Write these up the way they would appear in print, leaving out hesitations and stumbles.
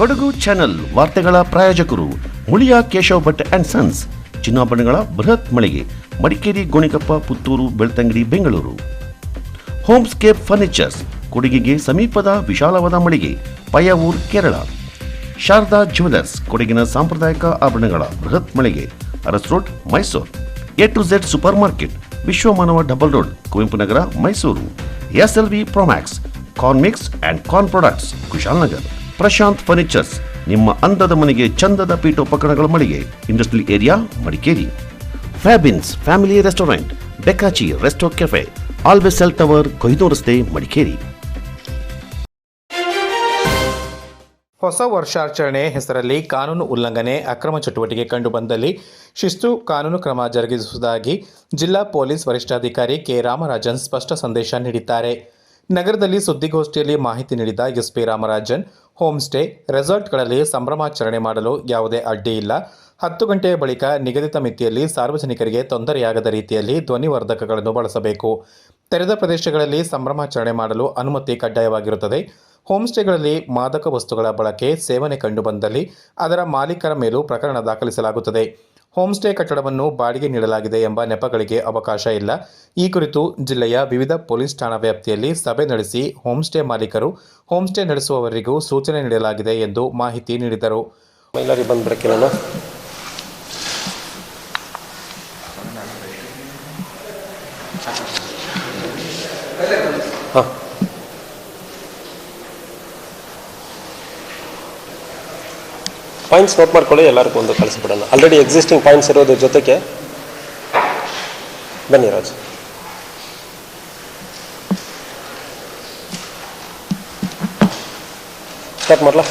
Kodagu channel ವಾರ್ತೆಗಳ ಪ್ರಾಯೋಜಕರು Muliya Keshav Bhat and sons, ಚಿನ್ನಾಭರಣಗಳ ಬೃಹತ್ ಮಳಿಗೆ, ಮಡಿಕೇರಿ, ಗೋಣಿಕೊಪ್ಪ, ಪುತ್ತೂರು, ಬೆಳ್ತಂಗಡಿ, ಬೆಂಗಳೂರು. ಹೋಮ್ಸ್ಕೇಪ್ ಫರ್ನಿಚರ್ಸ್, ಕೊಡಗಿಗೆ ಸಮೀಪದ ವಿಶಾಲವಾದ ಮಳಿಗೆ, ಪಯ್ಯಾವೂರ್, ಕೇರಳ. ಶಾರದಾ ಜ್ಯುವೆಲರ್ಸ್, ಕೊಡಗಿನ ಸಾಂಪ್ರದಾಯಿಕ ಆಭರಣಗಳ ಬೃಹತ್ ಮಳಿಗೆ, Aras road, Mysuru. A to Z super market, Vishwamanava double road, Kuvempu Nagar, Mysuru. SLV Promax, corn mix and corn products, Kushalnagar. Prashanth furnitures, ನಿಮ್ಮ ಅಂದದ ಮನೆಗೆ ಚಂದದ ಪೀಠೋಪಕರಣಗಳ ಮಳಿಗೆ, industrial area, Madikeri. Fabins family restaurant, ಬೆಕಾಚಿ resto cafe, always cell tower, Kohinoor ರಸ್ತೆ, ಮಡಿಕೇರಿ. ಹೊಸ ವರ್ಷಾಚರಣೆ ಹೆಸರಲ್ಲಿ ಕಾನೂನು ಉಲ್ಲಂಘನೆ, ಅಕ್ರಮ ಚಟುವಟಿಕೆ ಕಂಡುಬಂದಲ್ಲಿ ಶಿಸ್ತು ಕಾನೂನು ಕ್ರಮ ಜರುಗಿಸುವುದಾಗಿ ಜಿಲ್ಲಾ ಪೊಲೀಸ್ ವರಿಷ್ಠಾಧಿಕಾರಿ ಕೆ. ರಾಮರಾಜನ್ ಸ್ಪಷ್ಟ ಸಂದೇಶ ನೀಡಿದ್ದಾರೆ. ನಗರದಲ್ಲಿ ಸುದ್ದಿಗೋಷ್ಠಿಯಲ್ಲಿ ಮಾಹಿತಿ ನೀಡಿದ ಎಸ್ಪಿ ರಾಮರಾಜನ್, ಹೋಮ್ ಸ್ಟೇ, ರೆಸಾರ್ಟ್ಗಳಲ್ಲಿ ಸಂಭ್ರಮಾಚರಣೆ ಮಾಡಲು ಯಾವುದೇ ಅಡ್ಡಿ ಇಲ್ಲ. 10 ಗಂಟೆಯ ಬಳಿಕ ನಿಗದಿತ ಮಿತಿಯಲ್ಲಿ ಸಾರ್ವಜನಿಕರಿಗೆ ತೊಂದರೆಯಾಗದ ರೀತಿಯಲ್ಲಿ ಧ್ವನಿವರ್ಧಕಗಳನ್ನು ಬಳಸಬೇಕು. ತೆರೆದ ಪ್ರದೇಶಗಳಲ್ಲಿ ಸಂಭ್ರಮಾಚರಣೆ ಮಾಡಲು ಅನುಮತಿ ಕಡ್ಡಾಯವಾಗಿರುತ್ತದೆ. ಹೋಮ್ ಸ್ಟೇಗಳಲ್ಲಿ ಮಾದಕ ವಸ್ತುಗಳ ಬಳಕೆ, ಸೇವನೆ ಕಂಡುಬಂದಲ್ಲಿ ಅದರ ಮಾಲೀಕರ ಮೇಲೂ ಪ್ರಕರಣ ದಾಖಲಿಸಲಾಗುತ್ತದೆ. ಹೋಮ್ ಸ್ಟೇ ಕಟ್ಟಡವನ್ನು ಬಾಡಿಗೆ ನೀಡಲಾಗಿದೆ ಎಂಬ ನೆಪಗಳಿಗೆ ಅವಕಾಶ ಇಲ್ಲ. ಈ ಕುರಿತು ಜಿಲ್ಲೆಯ ವಿವಿಧ ಪೊಲೀಸ್ ಠಾಣಾ ವ್ಯಾಪ್ತಿಯಲ್ಲಿ ಸಭೆ ನಡೆಸಿ ಹೋಮ್ ಸ್ಟೇ ಮಾಲೀಕರು, ಹೋಮ್ ಸ್ಟೇ ನಡೆಸುವವರಿಗೂ ಸೂಚನೆ ನೀಡಲಾಗಿದೆ ಎಂದು ಮಾಹಿತಿ ನೀಡಿದರು. ಪಾಯಿಂಟ್ಸ್ ನೋಟ್ ಮಾಡ್ಕೊಳ್ಳಿ, ಎಲ್ಲರಿಗೂ ಒಂದು ಕಳಿಸ್ಬಿಡೋಣ. ಆಲ್ರೆಡಿ ಎಕ್ಸಿಸ್ಟಿಂಗ್ ಪಾಯಿಂಟ್ಸ್ ಇರೋದ್ರ ಜೊತೆಗೆ ಬನ್ನಿ ರಾಜ್. ಸ್ಟಾರ್ಟ್ ಮಾಡಲಾ?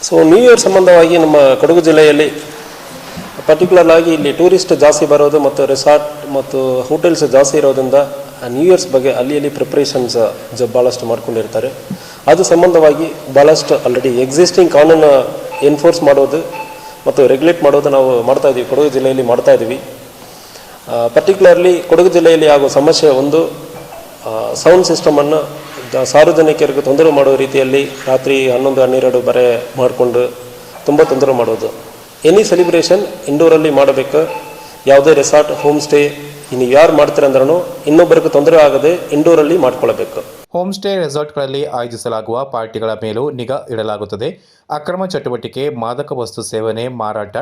ಸೊ ನ್ಯೂ ಇಯರ್ ಸಂಬಂಧವಾಗಿ ನಮ್ಮ ಕೊಡಗು ಜಿಲ್ಲೆಯಲ್ಲಿ ಪರ್ಟಿಕ್ಯುಲರ್ ಆಗಿ ಇಲ್ಲಿ ಟೂರಿಸ್ಟ್ ಜಾಸ್ತಿ ಬರೋದು ಮತ್ತು ರೆಸಾರ್ಟ್ ಮತ್ತು ಹೋಟೆಲ್ಸ್ ಜಾಸ್ತಿ ಇರೋದ್ರಿಂದ ನ್ಯೂ ಇಯರ್ಸ್ ಬಗ್ಗೆ ಅಲ್ಲಿ ಪ್ರಿಪ್ರೇಷನ್ಸ್ ಭಾಳಷ್ಟು ಮಾಡ್ಕೊಂಡಿರ್ತಾರೆ. ಅದು ಸಂಬಂಧವಾಗಿ ಭಾಳಷ್ಟು ಆಲ್ರೆಡಿ ಎಕ್ಸಿಸ್ಟಿಂಗ್ ಕಾನೂನು ಎನ್ಫೋರ್ಸ್ ಮಾಡೋದು ಮತ್ತು ರೆಗ್ಯುಲೇಟ್ ಮಾಡೋದು ನಾವು ಮಾಡ್ತಾಯಿದ್ದೀವಿ, ಕೊಡಗು ಜಿಲ್ಲೆಯಲ್ಲಿ ಮಾಡ್ತಾಯಿದ್ದೀವಿ. ಪರ್ಟಿಕ್ಯುಲರ್ಲಿ ಕೊಡಗು ಜಿಲ್ಲೆಯಲ್ಲಿ ಆಗೋ ಸಮಸ್ಯೆ ಒಂದು, ಸೌಂಡ್ ಸಿಸ್ಟಮನ್ನು ಸಾರ್ವಜನಿಕರಿಗೆ ತೊಂದರೆ ಮಾಡೋ ರೀತಿಯಲ್ಲಿ ರಾತ್ರಿ 11-12 ಬರೆ ಮಾಡಿಕೊಂಡು ತುಂಬ ತೊಂದರೆ ಮಾಡೋದು. ಎನಿ ಸೆಲಿಬ್ರೇಷನ್ ಇಂಡೋರಲ್ಲಿ ಮಾಡಬೇಕು. ಯಾವುದೇ ರೆಸಾರ್ಟ್, ಹೋಮ್ ಸ್ಟೇ ನೀವು ಯಾರು ಮಾಡ್ತೀರ ಅಂದ್ರೂ ಇನ್ನೊಬ್ಬರಿಗೆ ತೊಂದರೆ ಆಗದೆ ಇಂಡೋರಲ್ಲಿ ಮಾಡ್ಕೊಳ್ಬೇಕು. ಹೋಮ್ ಸ್ಟೇ ರೆಸಾರ್ಟ್ಗಳಲ್ಲಿ ಆಯೋಜಿಸಲಾಗುವ ಪಾರ್ಟಿಗಳ ಮೇಲೂ ನಿಗಾ ಇಡಲಾಗುತ್ತದೆ. ಅಕ್ರಮ ಚಟುವಟಿಕೆ, ಮಾದಕ ವಸ್ತು ಸೇವನೆ, ಮಾರಾಟ,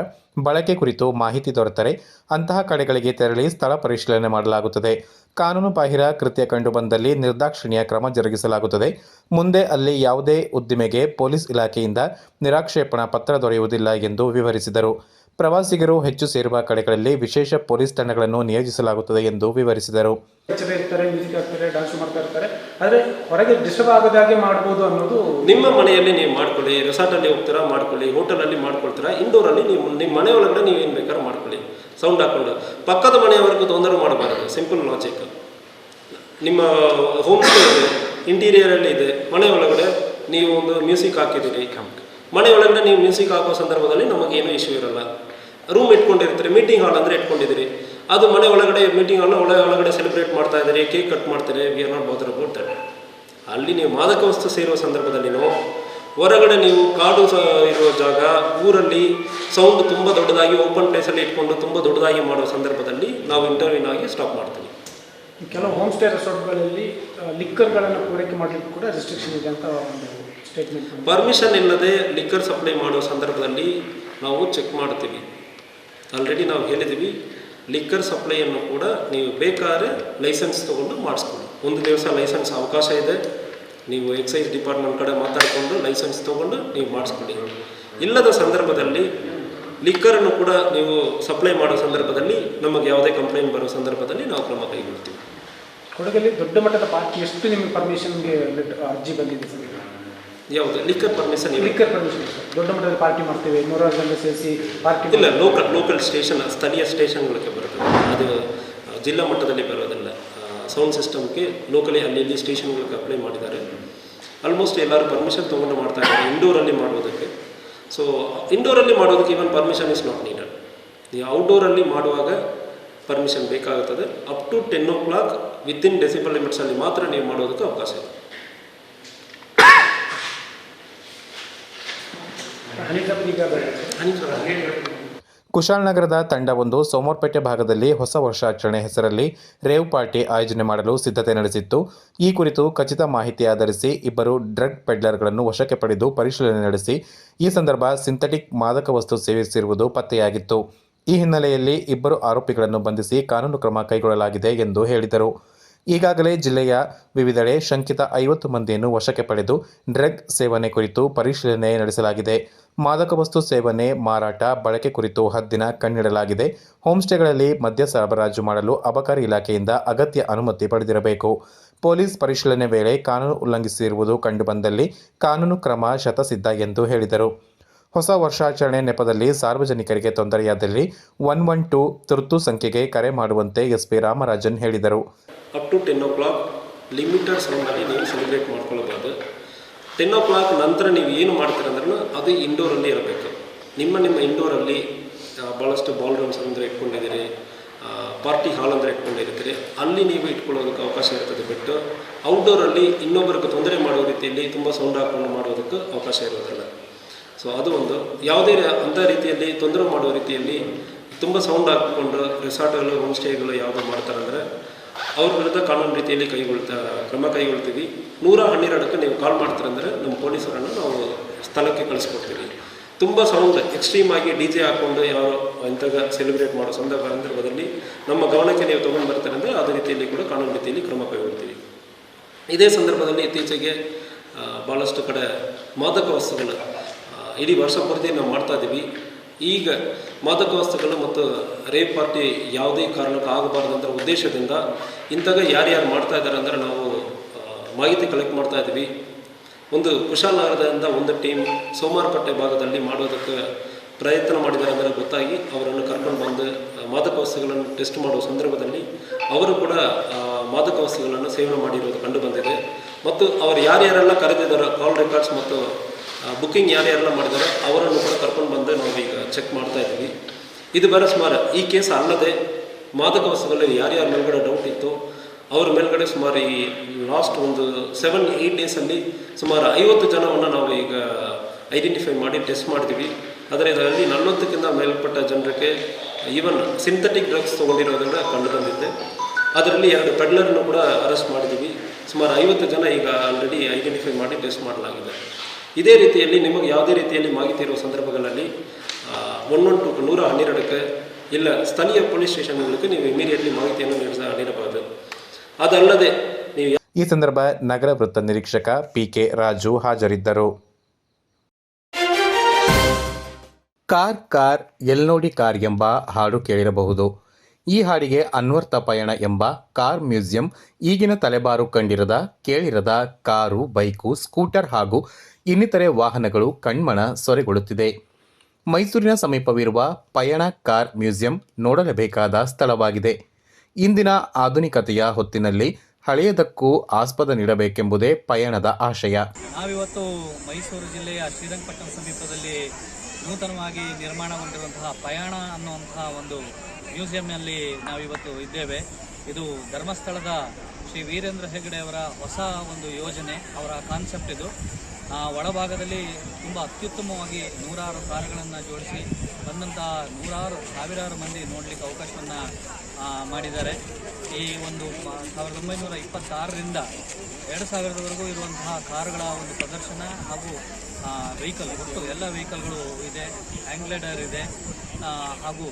ಬಳಕೆ ಕುರಿತು ಮಾಹಿತಿ ದೊರೆತರೆ ಅಂತಹ ಕಡೆಗಳಿಗೆ ತೆರಳಿ ಸ್ಥಳ ಪರಿಶೀಲನೆ ಮಾಡಲಾಗುತ್ತದೆ. ಕಾನೂನು ಬಾಹಿರ ಕೃತ್ಯ ಕಂಡುಬಂದಲ್ಲಿ ನಿರ್ದಾಕ್ಷಿಣ್ಯ ಕ್ರಮ ಜರುಗಿಸಲಾಗುತ್ತದೆ. ಮುಂದೆ ಅಲ್ಲಿ ಯಾವುದೇ ಉದ್ದಿಮೆಗೆ ಪೊಲೀಸ್ ಇಲಾಖೆಯಿಂದ ನಿರಾಕ್ಷೇಪಣಾ ಪತ್ರ ದೊರೆಯುವುದಿಲ್ಲ ಎಂದು ವಿವರಿಸಿದರು. ಪ್ರವಾಸಿಗರು ಹೆಚ್ಚು ಸೇರುವ ಕಡೆಗಳಲ್ಲಿ ವಿಶೇಷ ಪೊಲೀಸ್ ತಂಡಗಳನ್ನು ನಿಯೋಜಿಸಲಾಗುತ್ತದೆ ಎಂದು ವಿವರಿಸಿದರು. ಮ್ಯೂಸಿಕ್ ಆಗ್ತಾರೆ, ಡ್ಯಾನ್ಸ್ ಮಾಡ್ತಾ ಇರ್ತಾರೆ, ಆದರೆ ಹೊರಗೆ ಡಿಸ್ಟರ್ಬ್ ಆಗದಾಗೆ ಮಾಡ್ಬೋದು ಅನ್ನೋದು. ನಿಮ್ಮ ಮನೆಯಲ್ಲಿ ನೀವು ಮಾಡ್ಕೊಳ್ಳಿ, ರೆಸಾರ್ಟಲ್ಲಿ ಹೋಗ್ತೀರಾ ಮಾಡ್ಕೊಳ್ಳಿ, ಹೋಟೆಲಲ್ಲಿ ಮಾಡ್ಕೊಳ್ತೀರಾ, ಇಂಡೋರಲ್ಲಿ ನೀವು ನಿಮ್ಮ ಮನೆ ಒಳಗಡೆ ನೀವು ಏನು ಬೇಕಾದ್ರೂ ಮಾಡ್ಕೊಳ್ಳಿ, ಸೌಂಡ್ ಹಾಕ್ಕೊಂಡು. ಪಕ್ಕದ ಮನೆಯವರೆಗೂ ತೊಂದರೆ ಮಾಡಬಾರದು. Simple logic. ನಿಮ್ಮ ಹೋಮ್ ಸ್ಟೇ ಇದೆ, ಇಂಟೀರಿಯರಲ್ಲಿ ಇದೆ, ಮನೆ ಒಳಗಡೆ ನೀವು ಒಂದು ಮ್ಯೂಸಿಕ್ ಹಾಕಿದ್ದೀರಿ, ಮನೆ ಒಳಗಡೆ ನೀವು ಮ್ಯೂಸಿಕ್ ಹಾಕೋ ಸಂದರ್ಭದಲ್ಲಿ ನಮಗೇನು ಇಶ್ಯೂ ಇರಲ್ಲ. ರೂಮ್ ಇಟ್ಕೊಂಡಿರ್ತೀರಿ, ಮೀಟಿಂಗ್ ಹಾಲ್ ಅಂದರೆ ಇಟ್ಕೊಂಡಿದ್ದೀರಿ, ಅದು ಮನೆ ಒಳಗಡೆ ಮೀಟಿಂಗ್ ಹಾಲ್ನ ಒಳಗಡೆ ಸೆಲೆಬ್ರೇಟ್ ಮಾಡ್ತಾ ಇದ್ದೀರಿ, ಕೇಕ್ ಕಟ್ ಮಾಡ್ತೀರಿ, we are not bother about that. ಅಲ್ಲಿ ನೀವು ಮಾದಕ ವಸ್ತು ಸೇರುವ ಸಂದರ್ಭದಲ್ಲಿನೋ ಹೊರಗಡೆ ನೀವು ಕಾಡು ಇರುವ ಜಾಗ, ಊರಲ್ಲಿ ಸೌಂಡ್ ತುಂಬ ದೊಡ್ಡದಾಗಿ ಓಪನ್ ಪ್ಲೇಸಲ್ಲಿ ಇಟ್ಕೊಂಡು ತುಂಬ ದೊಡ್ಡದಾಗಿ ಮಾಡೋ ಸಂದರ್ಭದಲ್ಲಿ ನಾವು ಇಂಟರ್ವ್ಯೂನ್ ಆಗಿ ಸ್ಟಾಪ್ ಮಾಡ್ತೀವಿ. ಕೆಲವು ಹೋಮ್ ಸ್ಟೇ ರೆಸಾರ್ಟ್ಗಳಲ್ಲಿ ಲಿಕ್ಕರ್ಗಳನ್ನು ಪೂರೈಕೆ ಮಾಡಲಿಕ್ಕೆ ಕೂಡ ರೆಸ್ಟ್ರಿಕ್ಷನ್ ಇದೆ ಅಂತ ಒಂದು ಸ್ಟೇಟ್ಮೆಂಟ್. ಪರ್ಮಿಷನ್ ಇಲ್ಲದೆ ಲಿಕ್ಕರ್ ಸಪ್ಲೈ ಮಾಡೋ ಸಂದರ್ಭದಲ್ಲಿ ನಾವು ಚೆಕ್ ಮಾಡ್ತೀವಿ. ಆಲ್ರೆಡಿ ನಾವು ಹೇಳಿದ್ದೀವಿ, ಲಿಕ್ಕರ್ ಸಪ್ಲೈಯನ್ನು ಕೂಡ ನೀವು ಬೇಕಾದ್ರೆ ಲೈಸೆನ್ಸ್ ತೊಗೊಂಡು ಮಾಡಿಸ್ಕೊಳ್ಳಿ. ಒಂದು ದಿವಸ ಲೈಸೆನ್ಸ್ ಅವಕಾಶ ಇದೆ, ನೀವು ಎಕ್ಸೈಸ್ ಡಿಪಾರ್ಟ್ಮೆಂಟ್ ಕಡೆ ಮಾತಾಡಿಕೊಂಡು ಲೈಸೆನ್ಸ್ ತೊಗೊಂಡು ನೀವು ಮಾಡಿಸ್ಕೊಳ್ಳಿ. ಇಲ್ಲದ ಸಂದರ್ಭದಲ್ಲಿ ಲಿಕ್ಕರನ್ನು ಕೂಡ ನೀವು ಸಪ್ಲೈ ಮಾಡೋ ಸಂದರ್ಭದಲ್ಲಿ ನಮಗೆ ಯಾವುದೇ ಕಂಪ್ಲೇಂಟ್ ಬರೋ ಸಂದರ್ಭದಲ್ಲಿ ನಾವು ಕ್ರಮ ಕೈಗೊಳ್ತೀವಿ. ಕೊಡಗಲ್ಲಿ ದೊಡ್ಡ ಮಟ್ಟದ ಪಾರ್ಟಿ ಎಷ್ಟು ನಿಮಗೆ ಪರ್ಮಿಷನ್ಗೆ ಅರ್ಜಿ ಬಂದಿದೆ ಸರ್? ಯಾವುದು liquor permission? Liquor permission sir, ದೊಡ್ಡ ಮಟ್ಟದ ಪಾರ್ಟಿ ಮಾಡ್ತೇವೆ, 100 ಜನ ಸೇರಿಸಿ ಪಾರ್ಟಿ ಇಲ್ಲ, ಲೋಕಲ್ ಸ್ಟೇಷನ್, ಸ್ಥಳೀಯ ಸ್ಟೇಷನ್ಗಳಿಗೆ ಬರ್ತದೆ. ಅದು ಜಿಲ್ಲಾ ಮಟ್ಟದಲ್ಲಿ ಬರೋದಿಲ್ಲ. ಸೌಂಡ್ ಸಿಸ್ಟಮ್ಗೆ ಲೋಕಲಿ ಅಲ್ಲಿ ಸ್ಟೇಷನ್ಗಳಿಗೆ ಅಪ್ಲೈ ಮಾಡಿದ್ದಾರೆ. ಆಲ್ಮೋಸ್ಟ್ ಎಲ್ಲರೂ ಪರ್ಮಿಷನ್ ತೊಗೊಂಡು ಮಾಡ್ತಾ ಇದ್ದಾರೆ ಇಂಡೋರಲ್ಲಿ ಮಾಡೋದಕ್ಕೆ. ಸೊ ಇಂಡೋರಲ್ಲಿ ಮಾಡೋದಕ್ಕೆ even permission is not needed. ನೀವು ಔಟ್ಡೋರಲ್ಲಿ ಮಾಡುವಾಗ ಪರ್ಮಿಷನ್ ಬೇಕಾಗುತ್ತದೆ. Up to 10 o'clock within decibel ಲಿಮಿಟ್ಸಲ್ಲಿ ಮಾತ್ರ ನೀವು ಮಾಡೋದಕ್ಕೆ ಅವಕಾಶ ಇದೆ. ಕುಶಾಲನಗರದ ತಂಡವೊಂದು ಸೋಮವಾರಪೇಟೆ ಭಾಗದಲ್ಲಿ ಹೊಸ ವರ್ಷಾಚರಣೆ ಹೆಸರಲ್ಲಿ ರೇವ್ ಪಾರ್ಟಿ ಆಯೋಜನೆ ಮಾಡಲು ಸಿದ್ಧತೆ ನಡೆಸಿತ್ತು. ಈ ಕುರಿತು ಖಚಿತ ಮಾಹಿತಿ ಆಧರಿಸಿ ಇಬ್ಬರು ಡ್ರಗ್ ಪೆಡ್ಲರ್ಗಳನ್ನು ವಶಕ್ಕೆ ಪಡೆದು ಪರಿಶೀಲನೆ ನಡೆಸಿ ಈ ಸಂದರ್ಭ ಸಿಂಥೆಟಿಕ್ ಮಾದಕ ವಸ್ತು ಸೇವಿಸಿರುವುದು ಪತ್ತೆಯಾಗಿತ್ತು. ಈ ಹಿನ್ನೆಲೆಯಲ್ಲಿ ಇಬ್ಬರು ಆರೋಪಿಗಳನ್ನು ಬಂಧಿಸಿ ಕಾನೂನು ಕ್ರಮ ಕೈಗೊಳ್ಳಲಾಗಿದೆ ಎಂದು ಹೇಳಿದರು. ಈಗಾಗಲೇ ಜಿಲ್ಲೆಯ ವಿವಿಧೆಡೆ ಶಂಕಿತ 50 ಮಂದಿಯನ್ನು ವಶಕ್ಕೆ ಪಡೆದು ಡ್ರಗ್ ಸೇವನೆ ಕುರಿತು ಪರಿಶೀಲನೆ ನಡೆಸಲಾಗಿದೆ. ಮಾದಕ ವಸ್ತು ಸೇವನೆ, ಮಾರಾಟ, ಬಳಕೆ ಕುರಿತು ಹದ್ದಿನ ಕಣ್ಣಿಡಲಾಗಿದೆ. ಹೋಂಸ್ಟೇಗಳಲ್ಲಿ ಮದ್ಯ ಸರಬರಾಜು ಮಾಡಲು ಅಬಕಾರಿ ಇಲಾಖೆಯಿಂದ ಅಗತ್ಯ ಅನುಮತಿ ಪಡೆದಿರಬೇಕು. ಪೊಲೀಸ್ ಪರಿಶೀಲನೆ ವೇಳೆ ಕಾನೂನು ಉಲ್ಲಂಘಿಸಿರುವುದು ಕಂಡುಬಂದಲ್ಲಿ ಕಾನೂನು ಕ್ರಮ ಶತಸಿದ್ಧ ಎಂದು ಹೇಳಿದರು. ಹೊಸ ವರ್ಷಾಚರಣೆ ನೆಪದಲ್ಲಿ ಸಾರ್ವಜನಿಕರಿಗೆ ತೊಂದರೆಯಾದಲ್ಲಿ 112 ತುರ್ತು ಸಂಖ್ಯೆಗೆ ಕರೆ ಮಾಡುವಂತೆ ಎಸ್ಪಿ ರಾಮರಾಜನ್ ಹೇಳಿದರು. ಅಪ್ ಟು 10 o'clock ಲಿಮಿಟೆಡ್ ಸೌಂಡಲ್ಲಿ ನೀವು ಸೆಲೆಬ್ರೇಟ್ ಮಾಡ್ಕೊಳ್ಬೋದು. 10 o'clock ನಂತರ ನೀವು ಏನು ಮಾಡ್ತೀರಂದ್ರೂ ಅದು ಇಂಡೋರಲ್ಲಿ ಇರಬೇಕು. ನಿಮ್ಮ ಇಂಡೋರಲ್ಲಿ ಭಾಳಷ್ಟು ಬಾಲ್ ರೂಮ್ಸ್ ಅಂದರೆ ಇಟ್ಕೊಂಡಿದ್ದೀರಿ, ಪಾರ್ಟಿ ಹಾಲ್ ಅಂದರೆ ಇಟ್ಕೊಂಡಿರ್ತೀರಿ, ಅಲ್ಲಿ ನೀವು ಇಟ್ಕೊಳ್ಳೋದಕ್ಕೆ ಅವಕಾಶ ಇರ್ತದೆ. ಬಿಟ್ಟು ಔಟ್ಡೋರಲ್ಲಿ ಇನ್ನೊಬ್ಬರಿಗೆ ತೊಂದರೆ ಮಾಡೋ ರೀತಿಯಲ್ಲಿ ತುಂಬ ಸೌಂಡ್ ಹಾಕ್ಕೊಂಡು ಮಾಡೋದಕ್ಕೆ ಅವಕಾಶ ಇರೋದಿಲ್ಲ. ಸೊ ಅದು ಒಂದು ಯಾವುದೇ ಅಂಥ ರೀತಿಯಲ್ಲಿ ತೊಂದರೆ ಮಾಡೋ ರೀತಿಯಲ್ಲಿ ತುಂಬ ಸೌಂಡ್ ಹಾಕಿಕೊಂಡು ರೆಸಾರ್ಟ್ಗಳು, ಹೋಮ್ ಸ್ಟೇಗಳು ಯಾವುದು ಮಾಡ್ತಾರಂದರೆ ಅವ್ರ ವಿರುದ್ಧ ಕಾನೂನು ರೀತಿಯಲ್ಲಿ ಕ್ರಮ ಕೈಗೊಳ್ತೀವಿ. 112ಕ್ಕೆ ನೀವು ಕಾಲ್ ಮಾಡ್ತಾರಂದರೆ ನಮ್ಮ ಪೊಲೀಸರನ್ನು ನಾವು ಸ್ಥಳಕ್ಕೆ ಕಳಿಸ್ಕೊಡ್ತೀವಿ. ತುಂಬ ಸೌಂಡ್ ಎಕ್ಸ್ಟ್ರೀಮ್ ಆಗಿ DJ ಹಾಕ್ಕೊಂಡು ಯಾರು ಇಂಥಾಗ ಸೆಲೆಬ್ರೇಟ್ ಮಾಡೋ ಸಂದರ್ಭದಲ್ಲಿ ನಮ್ಮ ಗಮನಕ್ಕೆ ನೀವು ತೊಗೊಂಡು ಬರ್ತಾರೆ ಅಂದರೆ ಅದೇ ರೀತಿಯಲ್ಲಿ ಕೂಡ ಕಾನೂನು ರೀತಿಯಲ್ಲಿ ಕ್ರಮ ಕೈಗೊಳ್ತೀವಿ. ಇದೇ ಸಂದರ್ಭದಲ್ಲಿ ಇತ್ತೀಚೆಗೆ ಭಾಳಷ್ಟು ಕಡೆ ಮಾದಕ ವಸ್ತುಗಳು ಇಡೀ ವರ್ಷ ಪೂರ್ತಿ ನಾವು ಮಾಡ್ತಾಯಿದ್ದೀವಿ. ಈಗ ಮಾದಕ ವಸ್ತುಗಳು ಮತ್ತು ರೇಪ್ ಪಾರ್ಟಿ ಯಾವುದೇ ಕಾರಣಕ್ಕೆ ಆಗಬಾರ್ದಂಥ ಉದ್ದೇಶದಿಂದ ಇಂಥಾಗ ಯಾರ್ಯಾರು ಮಾಡ್ತಾ ಇದ್ದಾರೆ ಅಂದರೆ ನಾವು ಮಾಹಿತಿ ಕಲೆಕ್ಟ್ ಮಾಡ್ತಾ ಇದ್ದೀವಿ. ಒಂದು ಕುಶಾಲನಗರದಿಂದ ಒಂದು ಟೀಮ್ ಸೋಮವಾರಪೇಟೆ ಭಾಗದಲ್ಲಿ ಮಾಡೋದಕ್ಕೆ ಪ್ರಯತ್ನ ಮಾಡಿದ್ದಾರೆ ಅಂದರೆ ಗೊತ್ತಾಗಿ ಅವರನ್ನು ಕರ್ಕೊಂಡು ಬಂದು ಮಾದಕ ವಸ್ತುಗಳನ್ನು ಟೆಸ್ಟ್ ಮಾಡುವ ಸಂದರ್ಭದಲ್ಲಿ ಅವರು ಕೂಡ ಮಾದಕ ವಸ್ತುಗಳನ್ನು ಸೇವನೆ ಮಾಡಿರೋದು ಕಂಡು ಬಂದಿದೆ. ಮತ್ತು ಅವರು ಯಾರ್ಯಾರೆಲ್ಲ ಕರೆದಿದ್ದಾರೋ ಕಾಲ್ ರೆಕಾರ್ಡ್ಸ್ ಮತ್ತು ಬುಕ್ಕಿಂಗ್ ಯಾರ್ಯಾರೆಲ್ಲ ಮಾಡಿದಾರೋ ಅವರನ್ನು ಕೂಡ ಕರ್ಕೊಂಡು ಬಂದು ನಾವು ಈಗ ಚೆಕ್ ಮಾಡ್ತಾ ಇದ್ದೀವಿ. ಇದು ಬರೋ ಸುಮಾರು ಈ ಕೇಸ್ ಅಲ್ಲದೆ ಮಾದಕ ವಸ್ತುಗಳಲ್ಲಿ ಯಾರ್ಯಾರ ಮೇಲ್ಗಡೆ ಡೌಟ್ ಇತ್ತು ಅವ್ರ ಮೇಲ್ಗಡೆ ಸುಮಾರು ಈ ಲಾಸ್ಟ್ ಒಂದು 7-8 ಡೇಸಲ್ಲಿ ಸುಮಾರು 50 ಜನವನ್ನು ನಾವು ಈಗ ಐಡೆಂಟಿಫೈ ಮಾಡಿ ಟೆಸ್ಟ್ ಮಾಡಿದ್ದೀವಿ. ಆದರೆ ಇದರಲ್ಲಿ 40ಕ್ಕಿಂತ ಮೇಲ್ಪಟ್ಟ ಜನರಿಗೆ ಈವನ್ ಸಿಂಥೆಟಿಕ್ ಡ್ರಗ್ಸ್ ತೊಗೊಂಡಿರೋದನ್ನು ಕಂಡು ಬಂದಿದೆ. ಅದರಲ್ಲಿ 2 ಪೆಡ್ಲರ್ನು ಕೂಡ ಅರೆಸ್ಟ್ ಮಾಡಿದ್ದೀವಿ. ಸುಮಾರು 50 ಜನ ಈಗ ಆಲ್ರೆಡಿ ಐಡೆಂಟಿಫೈ ಮಾಡಿ ಟೆಸ್ಟ್ ಮಾಡಲಾಗಿದೆ. ಇದೇ ರೀತಿಯಲ್ಲಿ ನಿಮಗೆ ಯಾವುದೇ ರೀತಿಯಲ್ಲಿ ಮಾಹಿತಿ ಇರುವ ಸಂದರ್ಭಗಳಲ್ಲಿ 112ಕ್ಕೆ ಇಲ್ಲ ಸ್ಥಳೀಯ ಪೊಲೀಸ್ ಸ್ಟೇಷನ್ಗಳಿಗೆ ನೀವು ಇಮಿಡಿಯೇಟ್ಲಿ ಮಾಹಿತಿಯನ್ನು ನೀಡಬಹುದು. ಅದಲ್ಲದೆ ನೀವು ಈ ಸಂದರ್ಭ ನಗರ ವೃತ್ತ ನಿರೀಕ್ಷಕ PK ರಾಜು ಹಾಜರಿದ್ದರು. ಕಾರ್ ಎಲ್ನೋಡಿ ಕಾರ್ ಎಂಬ ಹಾಡು ಕೇಳಿರಬಹುದು. ಈ ಹಾಡಿಗೆ ಅನ್ವರ್ಥ ಪಯಣ ಎಂಬ ಕಾರ್ ಮ್ಯೂಸಿಯಂ ಈಗಿನ ತಲೆಬಾರು ಕಂಡಿರದ ಕೇಳಿರದ ಕಾರು, ಬೈಕು, ಸ್ಕೂಟರ್ ಹಾಗೂ ಇನ್ನಿತರೆ ವಾಹನಗಳು ಕಣ್ಮನ ಸೊರೆಗೊಳ್ಳುತ್ತಿದೆ. ಮೈಸೂರಿನ ಸಮೀಪವಿರುವ ಪಯಣ ಕಾರ್ ಮ್ಯೂಸಿಯಂ ನೋಡಲೇಬೇಕಾದ ಸ್ಥಳವಾಗಿದೆ. ಇಂದಿನ ಆಧುನಿಕತೆಯ ಹೊತ್ತಿನಲ್ಲಿ ಹಳೆಯದಕ್ಕೂ ಆಸ್ಪದ ನೀಡಬೇಕೆಂಬುದೇ ಪಯಣದ ಆಶಯ. ನಾವಿವತ್ತು ಮೈಸೂರು ಜಿಲ್ಲೆಯ ಶ್ರೀರಂಗಪಟ್ಟಣ ಸಮೀಪದಲ್ಲಿ ನೂತನವಾಗಿ ನಿರ್ಮಾಣಗೊಂಡಿರುವಂತಹ ಪಯಣ ಅನ್ನುವಂತಹ ಒಂದು ಮ್ಯೂಸಿಯಂನಲ್ಲಿ ನಾವಿವತ್ತು ಇದ್ದೇವೆ. ಇದು ಧರ್ಮಸ್ಥಳದ ಶ್ರೀ ವೀರೇಂದ್ರ ಹೆಗ್ಗಡೆ ಅವರ ಹೊಸ ಒಂದು ಯೋಜನೆ, ಅವರ ಕಾನ್ಸೆಪ್ಟ್ ಇದು. ಒಳಭಾಗದಲ್ಲಿ ತುಂಬ ಅತ್ಯುತ್ತಮವಾಗಿ 100 ಕಾರುಗಳನ್ನು ಜೋಡಿಸಿ ಬಂದಂತಹ 100,000 ಮಂದಿ ನೋಡಲಿಕ್ಕೆ ಅವಕಾಶವನ್ನು ಮಾಡಿದ್ದಾರೆ. ಈ ಒಂದು 1926ರಿಂದ 2000ರವರೆಗೂ ಇರುವಂತಹ ಕಾರುಗಳ ಒಂದು ಪ್ರದರ್ಶನ ಹಾಗೂ ವೆಹಿಕಲ್, ಒಟ್ಟು ಎಲ್ಲ ವೆಹಿಕಲ್ಗಳು ಇದೆ. ಆ್ಯಂಗ್ಲೇಡರ್ ಇದೆ ಹಾಗೂ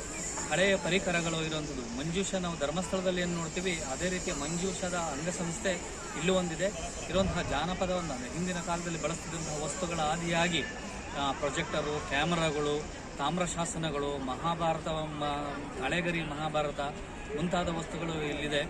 ಹಳೆಯ ಪರಿಕರಗಳು ಇರುವಂಥದ್ದು. ಮಂಜೂಷ ನಾವು ಧರ್ಮಸ್ಥಳದಲ್ಲಿ ಏನು ನೋಡ್ತೀವಿ ಅದೇ ರೀತಿಯ ಮಂಜೂಷದ ಅಂಗಸಂಸ್ಥೆ ಇಲ್ಲೂ ಒಂದಿದೆ. ಇರುವಂತಹ ಜಾನಪದವನ್ನು ಹಿಂದಿನ ಕಾಲದಲ್ಲಿ ಬಳಸ್ತಿದ್ದಂತಹ ವಸ್ತುಗಳ ಆದಿಯಾಗಿ ಪ್ರೊಜೆಕ್ಟರು, ಕ್ಯಾಮರಾಗಳು, ತಾಮ್ರಶಾಸನಗಳು, ಮಹಾಭಾರತ, ಹಳೆಗರಿ ಮಹಾಭಾರತ ಮುಂತಾದ ವಸ್ತುಗಳು ಇಲ್ಲಿದೆ.